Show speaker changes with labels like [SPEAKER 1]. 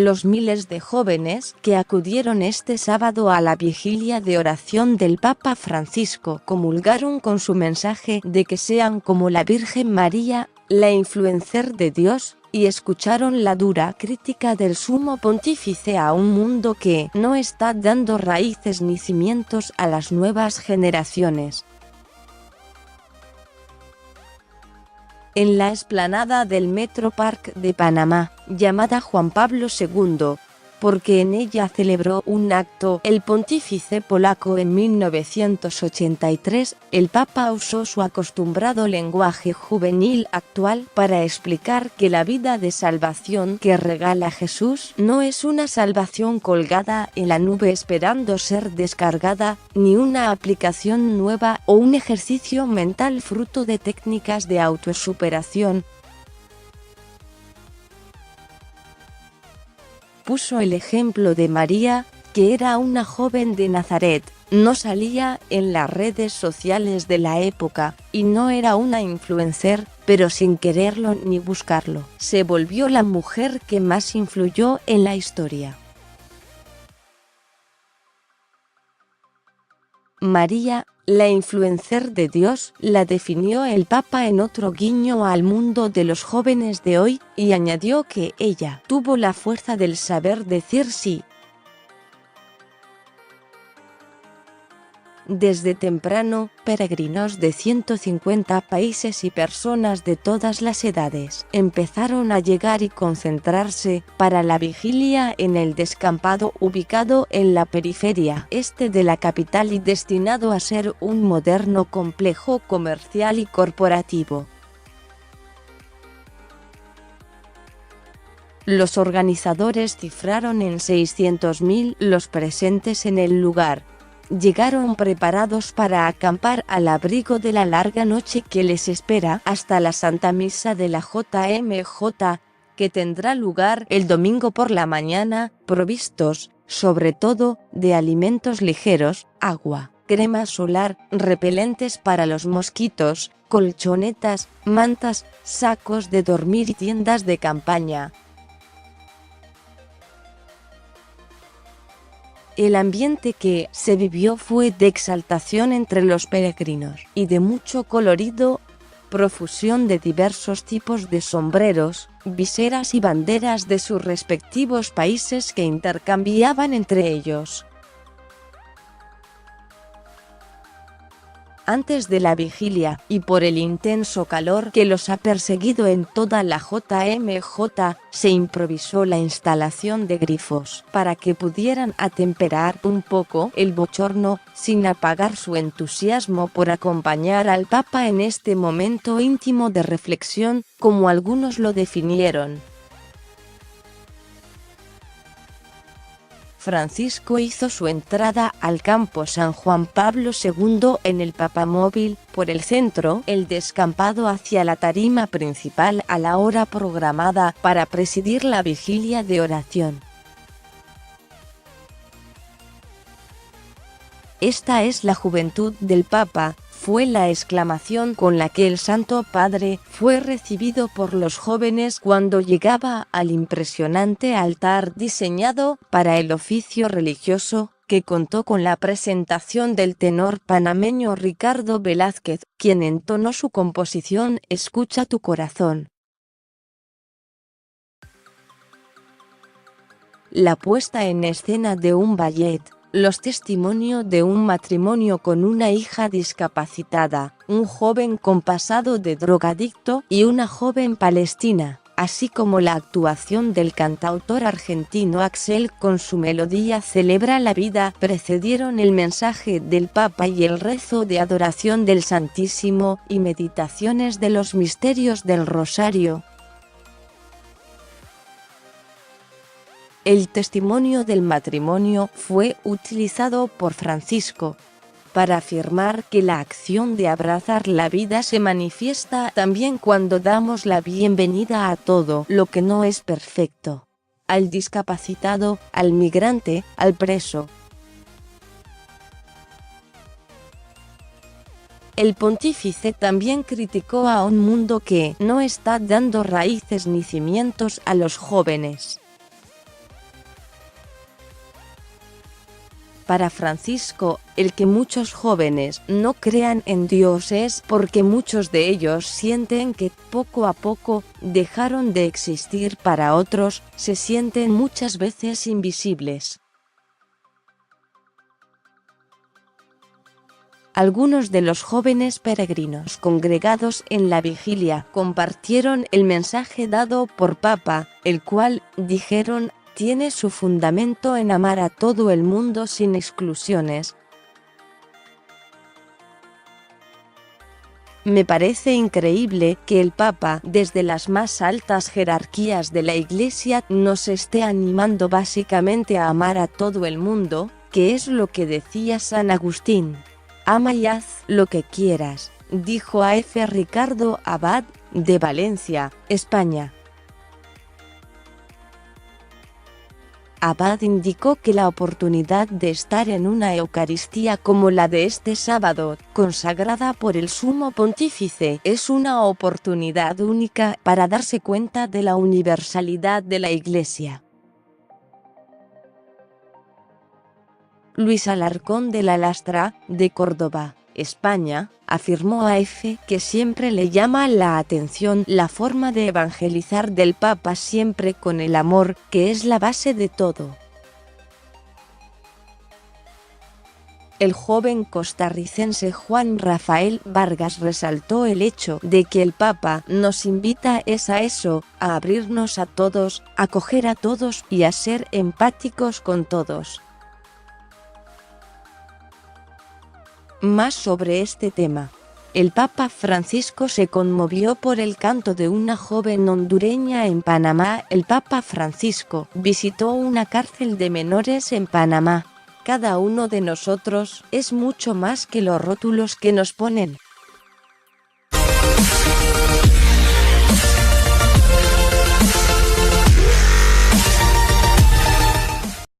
[SPEAKER 1] Los miles de jóvenes que acudieron este sábado a la vigilia de oración del Papa Francisco comulgaron con su mensaje de que sean como la Virgen María, la influencer de Dios, y escucharon la dura crítica del Sumo Pontífice a un mundo que no está dando raíces ni cimientos a las nuevas generaciones. En la explanada del Metro Park de Panamá, llamada Juan Pablo II, porque en ella celebró un acto el pontífice polaco en 1983, el Papa usó su acostumbrado lenguaje juvenil actual para explicar que la vida de salvación que regala Jesús no es una salvación colgada en la nube esperando ser descargada, ni una aplicación nueva o un ejercicio mental fruto de técnicas de autosuperación. Puso el ejemplo de María, que era una joven de Nazaret, no salía en las redes sociales de la época, y no era una influencer, pero sin quererlo ni buscarlo, se volvió la mujer que más influyó en la historia. María, la influencer de Dios, la definió el Papa en otro guiño al mundo de los jóvenes de hoy, y añadió que ella tuvo la fuerza del saber decir sí. Desde temprano, peregrinos de 150 países y personas de todas las edades empezaron a llegar y concentrarse para la vigilia en el descampado ubicado en la periferia este de la capital y destinado a ser un moderno complejo comercial y corporativo. Los organizadores cifraron en 600.000 los presentes en el lugar. Llegaron preparados para acampar al abrigo de la larga noche que les espera hasta la Santa Misa de la JMJ, que tendrá lugar el domingo por la mañana, provistos, sobre todo, de alimentos ligeros, agua, crema solar, repelentes para los mosquitos, colchonetas, mantas, sacos de dormir y tiendas de campaña. El ambiente que se vivió fue de exaltación entre los peregrinos y de mucho colorido, profusión de diversos tipos de sombreros, viseras y banderas de sus respectivos países que intercambiaban entre ellos. Antes de la vigilia, y por el intenso calor que los ha perseguido en toda la JMJ, se improvisó la instalación de grifos para que pudieran atemperar un poco el bochorno, sin apagar su entusiasmo por acompañar al Papa en este momento íntimo de reflexión, como algunos lo definieron. Francisco hizo su entrada al campo San Juan Pablo II en el papamóvil, por el centro, el descampado hacia la tarima principal a la hora programada para presidir la vigilia de oración. Esta es la juventud del Papa, fue la exclamación con la que el Santo Padre fue recibido por los jóvenes cuando llegaba al impresionante altar diseñado para el oficio religioso, que contó con la presentación del tenor panameño Ricardo Velázquez, quien entonó su composición Escucha tu corazón. La puesta en escena de un ballet, los testimonios de un matrimonio con una hija discapacitada, un joven con pasado de drogadicto y una joven palestina, así como la actuación del cantautor argentino Axel con su melodía Celebra la vida, precedieron el mensaje del Papa y el rezo de adoración del Santísimo y meditaciones de los misterios del Rosario. El testimonio del matrimonio fue utilizado por Francisco para afirmar que la acción de abrazar la vida se manifiesta también cuando damos la bienvenida a todo lo que no es perfecto, al discapacitado, al migrante, al preso. El pontífice también criticó a un mundo que no está dando raíces ni cimientos a los jóvenes. Para Francisco, el que muchos jóvenes no crean en Dios es porque muchos de ellos sienten que poco a poco dejaron de existir. Para otros, se sienten muchas veces invisibles. Algunos de los jóvenes peregrinos congregados en la vigilia compartieron el mensaje dado por Papa, el cual, dijeron, tiene su fundamento en amar a todo el mundo sin exclusiones. Me parece increíble que el Papa, desde las más altas jerarquías de la Iglesia, nos esté animando básicamente a amar a todo el mundo, que es lo que decía San Agustín. Ama y haz lo que quieras, dijo a F. Ricardo Abad, de Valencia, España. Abad indicó que la oportunidad de estar en una Eucaristía como la de este sábado, consagrada por el Sumo Pontífice, es una oportunidad única para darse cuenta de la universalidad de la Iglesia. Luis Alarcón de la Lastra, de Córdoba, España, afirmó a F. que siempre le llama la atención la forma de evangelizar del Papa, siempre con el amor, que es la base de todo. El joven costarricense Juan Rafael Vargas resaltó el hecho de que el Papa nos invita a eso, a abrirnos a todos, a acoger a todos y a ser empáticos con todos. Más sobre este tema. El Papa Francisco se conmovió por el canto de una joven hondureña en Panamá. El Papa Francisco visitó una cárcel de menores en Panamá. Cada uno de nosotros es mucho más que los rótulos que nos ponen.